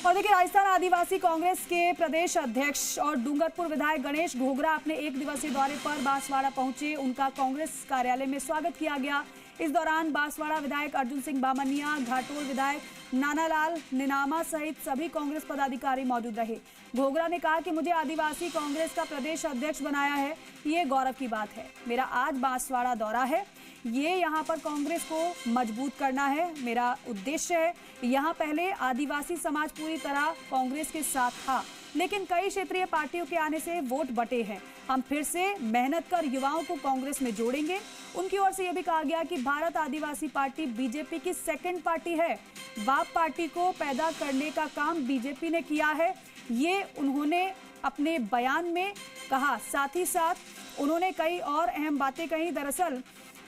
और देखिए, राजस्थान आदिवासी कांग्रेस के प्रदेश अध्यक्ष और डूंगरपुर विधायक गणेश घोगरा अपने एक दिवसीय दौरे पर बांसवाड़ा पहुंचे। उनका कांग्रेस कार्यालय में स्वागत किया गया। इस दौरान बांसवाड़ा विधायक अर्जुन सिंह बामनिया, घाटोल विधायक नानालाल निनामा सहित सभी कांग्रेस पदाधिकारी मौजूद रहे। घोगरा ने कहा कि मुझे आदिवासी कांग्रेस का प्रदेश अध्यक्ष बनाया है, ये गौरव की बात है। मेरा आज बांसवाड़ा दौरा है, ये यहाँ पर कांग्रेस को मजबूत करना है, मेरा उद्देश्य है। यहाँ पहले आदिवासी समाज पूरी तरह कांग्रेस के साथ था, लेकिन कई क्षेत्रीय पार्टियों के आने से वोट बटे हैं। हम फिर से मेहनत कर युवाओं को कांग्रेस में जोड़ेंगे। उनकी ओर से यह भी कहा गया कि भारत आदिवासी पार्टी बीजेपी की सेकंड पार्टी है। बाप पार्टी को पैदा करने का काम बीजेपी ने किया है, ये उन्होंने अपने बयान में कहा। साथ ही साथ उन्होंने कई और अहम बातें कही। दरअसल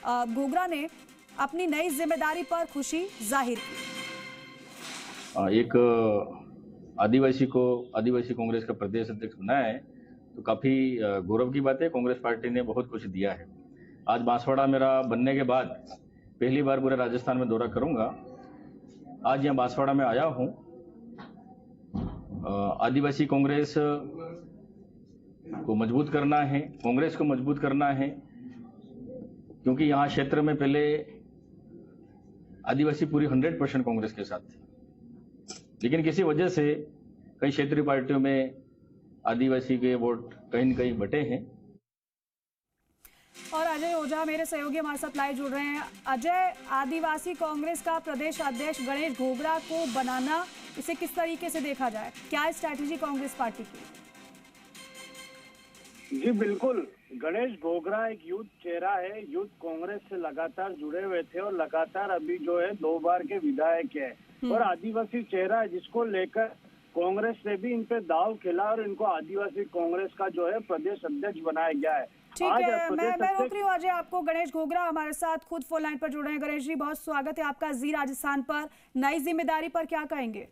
घोगरा ने अपनी नई जिम्मेदारी पर खुशी जाहिर की। एक आदिवासी कांग्रेस का प्रदेश अध्यक्ष बनाया है तो काफी गौरव की बात है। कांग्रेस पार्टी ने बहुत कुछ दिया है। आज बांसवाड़ा मेरा बनने के बाद पहली बार पूरे राजस्थान में दौरा करूंगा। आज यहाँ बांसवाड़ा में आया हूँ। आदिवासी कांग्रेस को मजबूत करना है, कांग्रेस को मजबूत करना है, क्योंकि यहाँ क्षेत्र में पहले आदिवासी पूरी 100% कांग्रेस के साथ थी, लेकिन किसी वजह से कई क्षेत्रीय पार्टियों में आदिवासी के वोट कहीं न कहीं बटे हैं। और अजय ओझा मेरे सहयोगी हमारे साथ लाइव जुड़ रहे हैं। अजय, आदिवासी कांग्रेस का प्रदेश अध्यक्ष गणेश घोगरा को बनाना, इसे किस तरीके से देखा जाए? क्या स्ट्रैटेजी कांग्रेस पार्टी की? जी बिल्कुल, गणेश घोगरा एक यूथ चेहरा है, यूथ कांग्रेस से लगातार जुड़े हुए थे और लगातार अभी जो है 2 बार के विधायक है और आदिवासी चेहरा है, जिसको लेकर कांग्रेस ने भी इन पे दाव खेला और इनको आदिवासी कांग्रेस का जो है प्रदेश अध्यक्ष बनाया गया है। ठीक है, मैं रोक रही हूँ अजय आपको। गणेश घोगरा हमारे साथ खुद फोन लाइन पर जुड़ रहे हैं। गणेश जी, बहुत स्वागत है आपका जी राजस्थान पर। नई जिम्मेदारी पर क्या कहेंगे?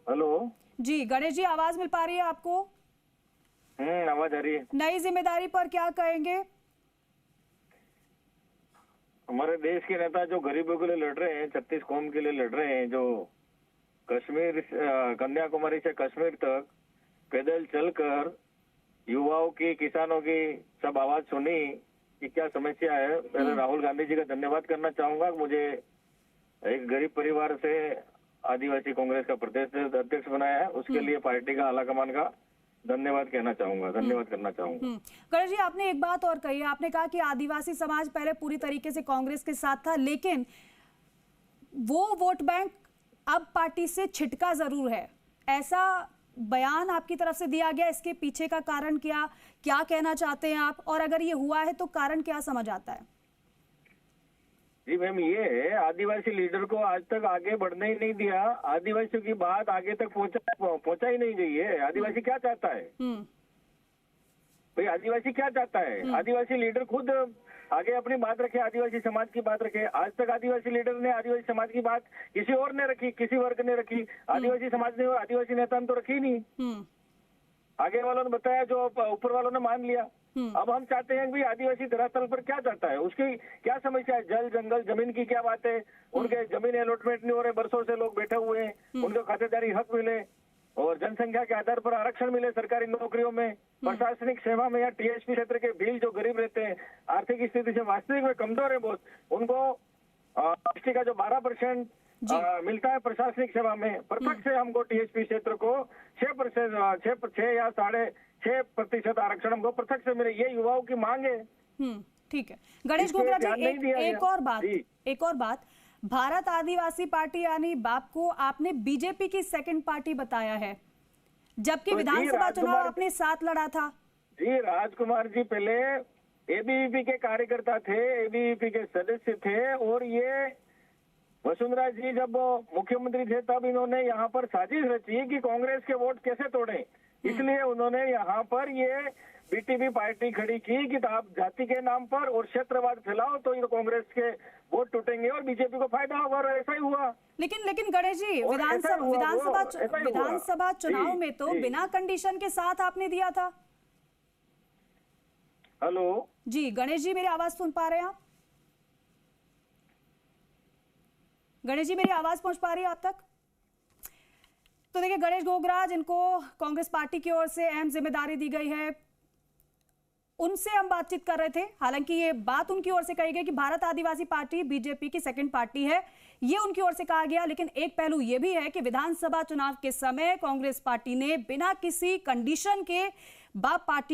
हेलो जी गणेश जी, आवाज मिल पा रही है आपको? आवाज आ रही है। नई जिम्मेदारी पर क्या कहेंगे? हमारे देश के नेता जो गरीबों के लिए लड़ रहे हैं, 36 कौम के लिए लड़ रहे हैं, जो कश्मीर कन्याकुमारी से कश्मीर तक पैदल चलकर युवाओं की, किसानों की सब आवाज सुनी कि क्या समस्या है। पहले राहुल गांधी जी का धन्यवाद करना चाहूंगा। मुझे एक गरीब परिवार से आदिवासी कांग्रेस का प्रदेश अध्यक्ष बनाया है, उसके लिए पार्टी का आलाकमान का धन्यवाद कहना चाहूंगा, धन्यवाद करना चाहूंगा। गणेश जी, आपने एक बात और कही, आपने कहा कि आदिवासी समाज पहले पूरी तरीके से कांग्रेस के साथ था, लेकिन वो वोट बैंक अब पार्टी से छिटका जरूर है, ऐसा बयान आपकी तरफ से दिया गया। इसके पीछे का कारण क्या कहना चाहते हैं आप, और अगर ये हुआ है तो कारण क्या समझ आता है? जी मैम, ये है आदिवासी लीडर को आज तक आगे बढ़ने ही नहीं दिया। आदिवासियों की बात आगे तक पहुंचा ही नहीं गई है। आदिवासी क्या चाहता है भाई? आदिवासी क्या चाहता है? आदिवासी लीडर खुद आगे अपनी बात रखे, आदिवासी समाज की बात रखे। आज तक आदिवासी लीडर ने आदिवासी समाज की बात किसी और ने रखी, किसी वर्ग ने रखी, आदिवासी समाज ने और आदिवासी नेता ने तो रखी नहीं। आगे वालों ने बताया, जो ऊपर वालों ने मान लिया। अब हम चाहते हैं कि आदिवासी धरातल पर क्या चाहता है, उसकी क्या समस्या है। जल, जंगल, जमीन की क्या बात है? उनके जमीन अलॉटमेंट नहीं हो रहे, बरसों से लोग बैठे हुए हैं, उनको खातेदारी हक मिले और जनसंख्या के आधार पर आरक्षण मिले सरकारी नौकरियों में, प्रशासनिक सेवा में या टीएसपी क्षेत्र के भील जो गरीब रहते हैं, आर्थिक स्थिति से वास्तविक में कमजोर है बहुत, उनको एसटी का जो 12% मिलता है प्रशासनिक सेवा में, प्रत्यक्ष से हमको टीएसपी क्षेत्र को 6% या 6.5% आरक्षण हमको प्रत्यक्ष से मिले। ये युवाओं की मांग है। ठीक है गणेश घोगरा जी, एक और बात, भारत आदिवासी पार्टी यानी बाप को आपने बीजेपी की सेकंड पार्टी बताया है, जबकि तो विधानसभा चुनाव आपने साथ लड़ा था। जी राजकुमार जी पहले एबीवीपी के कार्यकर्ता थे, एबीवीपी के सदस्य थे, और ये वसुंधरा जी जब मुख्यमंत्री थे तब इन्होंने यहाँ पर साजिश रची कि कांग्रेस के वोट कैसे तोड़ें। इसलिए उन्होंने यहाँ पर ये बीटीपी पार्टी खड़ी की कि आप जाति के नाम पर और क्षेत्रवाद फैलाओ तो ये कांग्रेस के वोट टूटेंगे और बीजेपी को फायदा होगा, और ऐसा ही हुआ। लेकिन गणेश जी, विधानसभा चुनाव में तो बिना कंडीशन के साथ आपने दिया था। हेलो जी गणेश जी, मेरी आवाज सुन पा रहे हैं आप? गणेश जी, मेरी आवाज पहुंच पा रही है आप तक? तो देखिए, गणेश घोगरा जिनको कांग्रेस पार्टी की ओर से अहम जिम्मेदारी दी गई है, उनसे हम बातचीत कर रहे थे। हालांकि ये बात उनकी ओर से कही गई कि भारत आदिवासी पार्टी बीजेपी की सेकंड पार्टी है, ये उनकी ओर से कहा गया। लेकिन एक पहलू ये भी है कि विधानसभा चुनाव के समय कांग्रेस पार्टी ने बिना किसी कंडीशन के बाप पार्टी